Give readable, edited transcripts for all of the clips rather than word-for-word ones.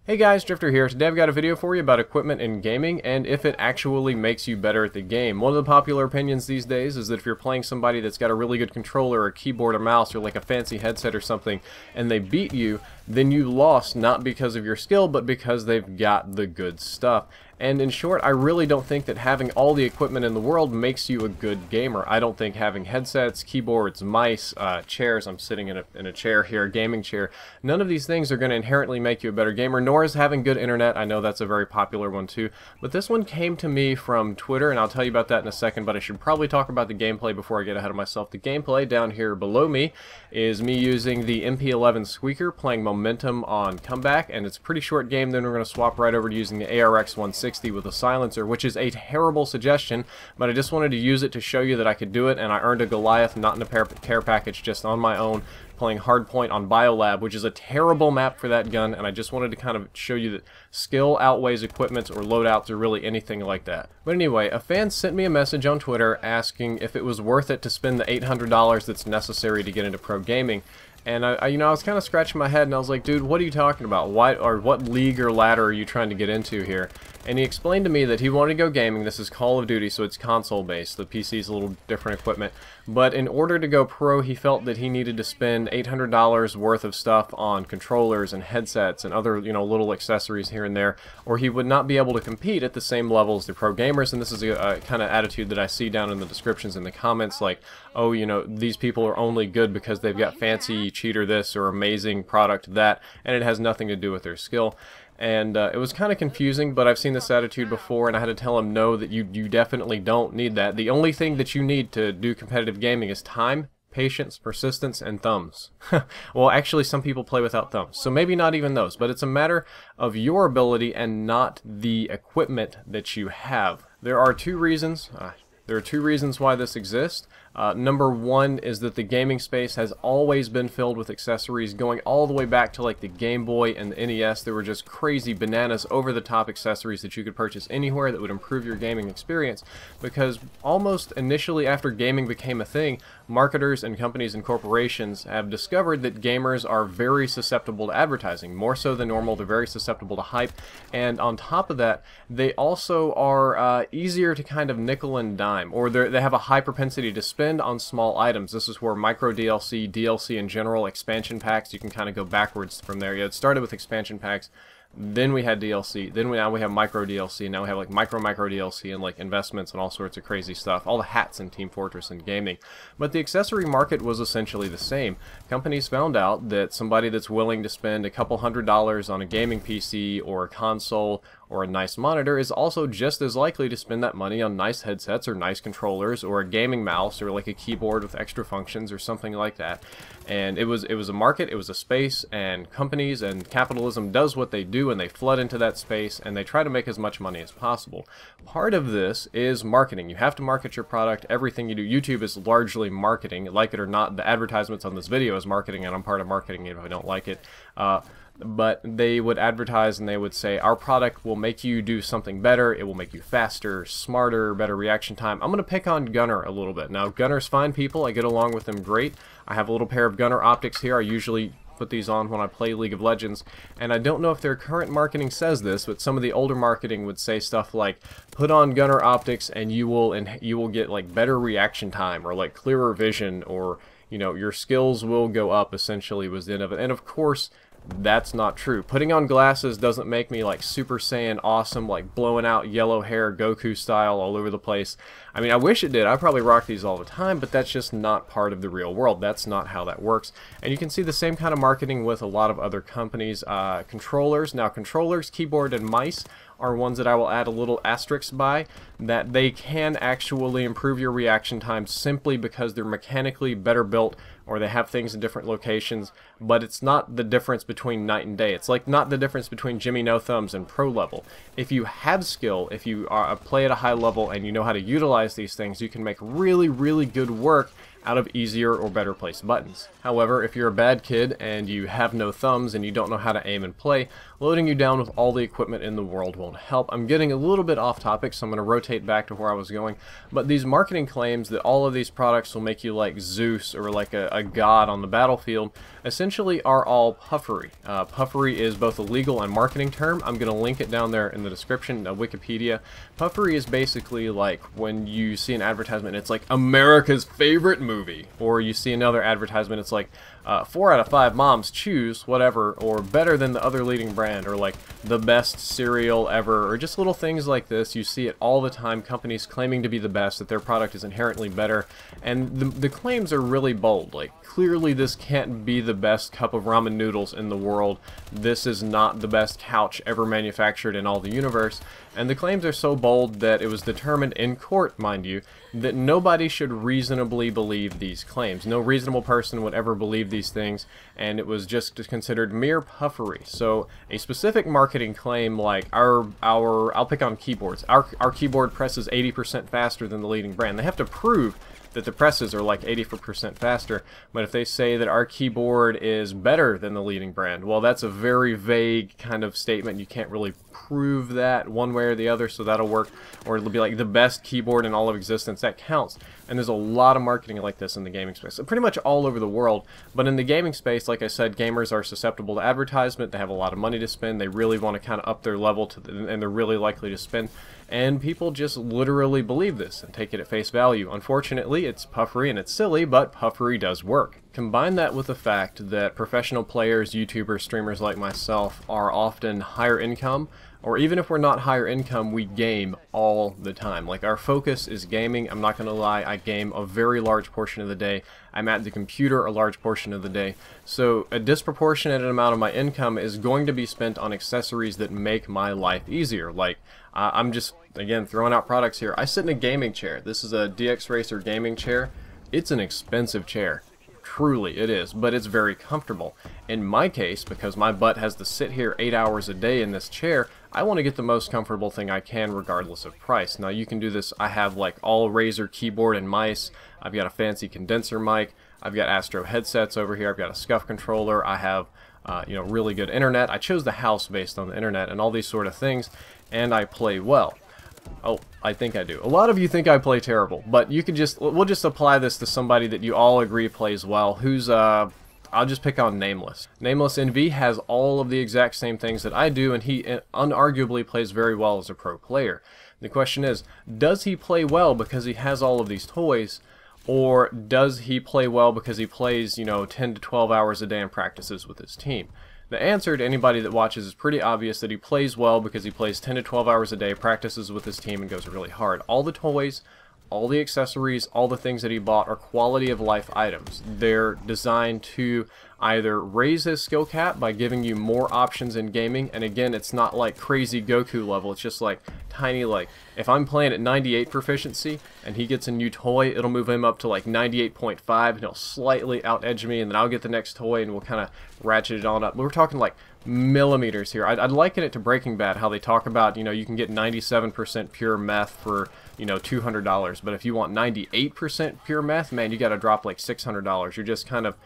Hey guys, Drifter here. Today I've got a video for you about equipment in gaming and if it actually makes you better at the game. One of the popular opinions these days is that if you're playing somebody that's got a really good controller or a keyboard or mouse or like a fancy headset or something and they beat you, then you lost not because of your skill but because they've got the good stuff. And in short, I really don't think that having all the equipment in the world makes you a good gamer. I don't think having headsets, keyboards, mice, chairs, I'm sitting in a chair here, a gaming chair, none of these things are going to inherently make you a better gamer, nor is having good internet. I know that's a very popular one too, but this one came to me from Twitter, and I'll tell you about that in a second, but I should probably talk about the gameplay before I get ahead of myself. The gameplay down here below me is me using the MP11 Squeaker, playing Momentum on Comeback, and it's a pretty short game. Then we're going to swap right over to using the ARX 160 with a silencer, which is a terrible suggestion, but I just wanted to use it to show you that I could do it, and I earned a Goliath, not in a care package, just on my own, playing Hardpoint on Biolab, which is a terrible map for that gun, and I just wanted to kind of show you that skill outweighs equipment or loadouts or really anything like that. But anyway, a fan sent me a message on Twitter asking if it was worth it to spend the $800 that's necessary to get into pro gaming. And I was kind of scratching my head, and I was like, dude, what are you talking about? Why, or what league or ladder are you trying to get into here? And he explained to me that he wanted to go gaming. This is Call of Duty, so it's console-based. The PC is a little different equipment. But in order to go pro, he felt that he needed to spend $800 worth of stuff on controllers and headsets and other, little accessories here and there, or he would not be able to compete at the same level as the pro gamers. And this is a kind of attitude that I see down in the descriptions in the comments, like, oh, these people are only good because they've got fancy cheater this or amazing product that, and it has nothing to do with their skill. And it was kind of confusing, but I've seen this attitude before, and I had to tell him no, that you definitely don't need that. The only thing that you need to do competitive gaming is time, patience, persistence, and thumbs. Well, actually, some people play without thumbs, so maybe not even those, but it's a matter of your ability and not the equipment that you have. There are two reasons. There are two reasons why this exists. Number one is that the gaming space has always been filled with accessories, going all the way back to like the Game Boy and the NES. There were just crazy bananas over-the-top accessories that you could purchase anywhere that would improve your gaming experience, because almost initially after gaming became a thing, marketers and companies and corporations have discovered that gamers are very susceptible to advertising, more so than normal. They're very susceptible to hype, and on top of that, they also are easier to kind of nickel and dime, or they have a high propensity to spend on small items. This is where micro DLC, DLC in general, expansion packs, you can kind of go backwards from there. Yeah, it started with expansion packs, then we had DLC, then now we have micro DLC, now we have like micro DLC and like investments and all sorts of crazy stuff, all the hats in Team Fortress and gaming. But the accessory market was essentially the same. Companies found out that somebody that's willing to spend a couple $100s on a gaming PC or a console or a nice monitor is also just as likely to spend that money on nice headsets or nice controllers or a gaming mouse or like a keyboard with extra functions or something like that. And it was a market, it was a space, and companies and capitalism does what they do, and they flood into that space and they try to make as much money as possible. Part of this is marketing. You have to market your product. Everything you do, YouTube is largely marketing. Like it or not, the advertisements on this video is marketing, and I'm part of marketing if I don't like it. But they would advertise and they would say, our product will make you do something better, it will make you faster, smarter, better reaction time. I'm going to pick on Gunner a little bit. Now, Gunner's fine people, I get along with them great. I have a little pair of Gunner optics here. I usually put these on when I play League of Legends, and I don't know if their current marketing says this, but some of the older marketing would say stuff like, put on Gunner optics and you will get like better reaction time or like clearer vision, or your skills will go up, essentially was the end of it. And of course, that's not true. Putting on glasses doesn't make me like Super Saiyan awesome, like blowing out yellow hair Goku style all over the place. I mean, I wish it did. I probably rock these all the time, but that's just not part of the real world. That's not how that works. And you can see the same kind of marketing with a lot of other companies. Controllers. Now, controllers, keyboard, and mice are ones that I will add a little asterisk by, that they can actually improve your reaction time simply because they're mechanically better built, or they have things in different locations, but it's not the difference between night and day. It's like not the difference between Jimmy No Thumbs and pro level. If you have skill, if you play at a high level and you know how to utilize these things, you can make really, really good work out of easier or better placed buttons. However, if you're a bad kid and you have no thumbs and you don't know how to aim and play, loading you down with all the equipment in the world won't help. I'm getting a little bit off topic, so I'm going to rotate back to where I was going. But these marketing claims that all of these products will make you like Zeus or like a god on the battlefield essentially are all puffery. Puffery is both a legal and marketing term. I'm going to link it down there in the description of Wikipedia. Puffery is basically like when you see an advertisement, it's like America's favorite movie, or you see another advertisement, it's like 4 out of 5 moms choose whatever, or better than the other leading brand, or like the best cereal ever, or just little things like this. You see it all the time, companies claiming to be the best, that their product is inherently better, and the claims are really bold. Like, clearly this can't be the best cup of ramen noodles in the world, this is not the best couch ever manufactured in all the universe, and the claims are so bold that it was determined in court, mind you, that nobody should reasonably believe these claims. No reasonable person would ever believe these things, and it was just considered mere puffery. So a specific marketing claim like I'll pick on keyboards. Our keyboard presses 80% faster than the leading brand. They have to prove that the presses are like 80% faster, but if they say that our keyboard is better than the leading brand, well, that's a very vague kind of statement. You can't really prove that one way or the other, so that'll work. Or it'll be like the best keyboard in all of existence. That counts. And there's a lot of marketing like this in the gaming space, so pretty much all over the world. But in the gaming space, like I said, gamers are susceptible to advertisement. They have a lot of money to spend. They really want to kind of up their level and they're really likely to spend. And people just literally believe this and take it at face value. Unfortunately, it's puffery and it's silly, but puffery does work. Combine that with the fact that professional players, YouTubers, streamers like myself are often higher income, or even if we're not higher income, we game all the time. Like, our focus is gaming. I'm not going to lie, I game a very large portion of the day. I'm at the computer a large portion of the day. So a disproportionate amount of my income is going to be spent on accessories that make my life easier. Like, I'm just, again, throwing out products here. I sit in a gaming chair. This is a DX Racer gaming chair. It's an expensive chair. Truly, it is, but it's very comfortable. In my case, because my butt has to sit here 8 hours a day in this chair, I want to get the most comfortable thing I can regardless of price. Now, you can do this. I have like all Razer keyboard and mice. I've got a fancy condenser mic. I've got Astro headsets over here. I've got a SCUF controller. I have really good internet. I chose the house based on the internet and all these sort of things, and I play well. Oh, I think I do. A lot of you think I play terrible, but you could we'll just apply this to somebody that you all agree plays well, who's, I'll just pick on Nameless. Nameless NV has all of the exact same things that I do, and he unarguably plays very well as a pro player. The question is, does he play well because he has all of these toys, or does he play well because he plays, 10 to 12 hours a day and practices with his team? The answer to anybody that watches is pretty obvious, that he plays well because he plays 10 to 12 hours a day, practices with his team, and goes really hard. All the toys, all the accessories, all the things that he bought are quality of life items. They're designed to either raise his skill cap by giving you more options in gaming, and again, it's not like crazy Goku level, it's just like tiny, like if I'm playing at 98 proficiency and he gets a new toy, it'll move him up to like 98.5 and he'll slightly out edge me, and then I'll get the next toy and we'll kind of ratchet it on up. We're talking like millimeters here. I'd liken it to Breaking Bad, how they talk about, you can get 97% pure meth for, $200, but if you want 98% pure meth, man, you got to drop like $600. You're just kind of,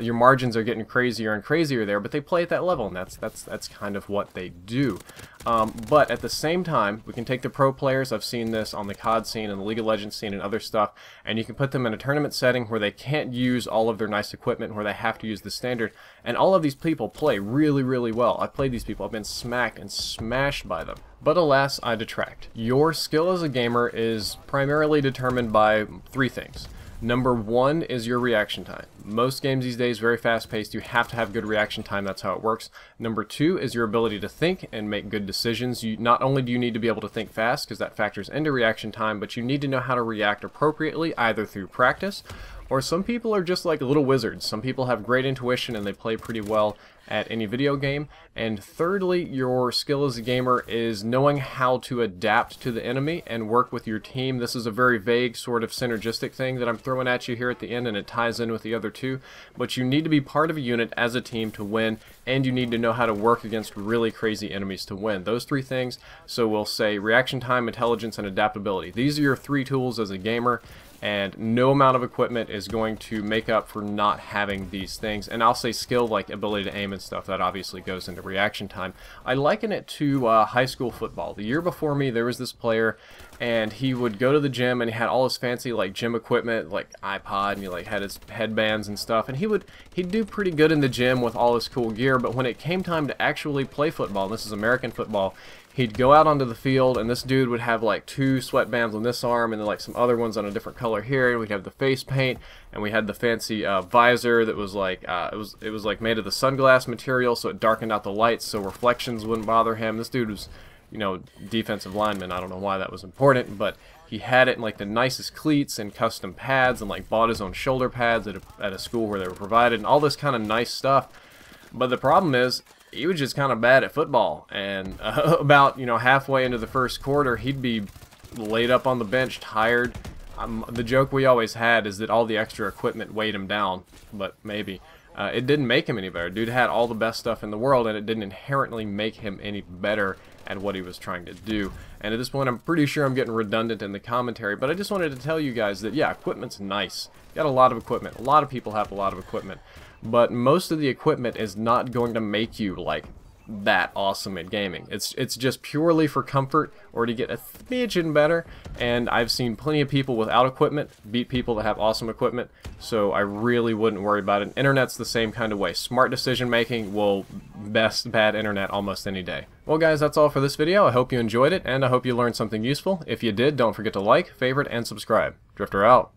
your margins are getting crazier and crazier there, but they play at that level, and that's kind of what they do. But at the same time, we can take the pro players. I've seen this on the COD scene and the League of Legends scene and other stuff, and you can put them in a tournament setting where they can't use all of their nice equipment, where they have to use the standard, and all of these people play really, really well. I've played these people. I've been smacked and smashed by them. But alas, I detract. Your skill as a gamer is primarily determined by 3 things. Number 1 is your reaction time. Most games these days, very fast-paced. You have to have good reaction time. That's how it works. Number 2 is your ability to think and make good decisions. Not only do you need to be able to think fast, because that factors into reaction time, but you need to know how to react appropriately, either through practice, or some people are just like little wizards. Some people have great intuition and they play pretty well at any video game. And thirdly, your skill as a gamer is knowing how to adapt to the enemy and work with your team. This is a very vague sort of synergistic thing that I'm throwing at you here at the end, and it ties in with the other 2. But you need to be part of a unit as a team to win, and you need to know how to work against really crazy enemies to win. Those 3 things. So we'll say reaction time, intelligence, and adaptability. These are your 3 tools as a gamer. and no amount of equipment is going to make up for not having these things. And I'll say skill, like ability to aim and stuff, that obviously goes into reaction time. I liken it to high school football. The year before me, there was this player, and he would go to the gym, and he had all his fancy like gym equipment, like iPod, and he like had his headbands and stuff, and he'd do pretty good in the gym with all his cool gear. But when it came time to actually play football, and this is American football, he'd go out onto the field, and this dude would have like 2 sweatbands on this arm and then like some other ones on a different color here, and we'd have the face paint, and we had the fancy visor that was like it was like made of the sunglass material, so it darkened out the lights so reflections wouldn't bother him. This dude was, you know, defensive lineman. I don't know why that was important, but he had it in like the nicest cleats and custom pads, and like bought his own shoulder pads at a school where they were provided, and all this kind of nice stuff. But the problem is, he was just kind of bad at football, and about, you know, halfway into the first quarter, he'd be laid up on the bench, tired. The joke we always had is that all the extra equipment weighed him down, but maybe. It didn't make him any better. Dude had all the best stuff in the world, and it didn't inherently make him any better at what he was trying to do. And at this point, I'm pretty sure I'm getting redundant in the commentary, but I just wanted to tell you guys that, yeah, equipment's nice. You got a lot of equipment. A lot of people have a lot of equipment. But most of the equipment is not going to make you, like, that awesome at gaming. It's just purely for comfort or to get a smidgen better, and I've seen plenty of people without equipment beat people that have awesome equipment, so I really wouldn't worry about it. Internet's the same kind of way. Smart decision making will best bad internet almost any day. Well guys, that's all for this video. I hope you enjoyed it, and I hope you learned something useful. If you did, don't forget to like, favorite, and subscribe. Drifter out.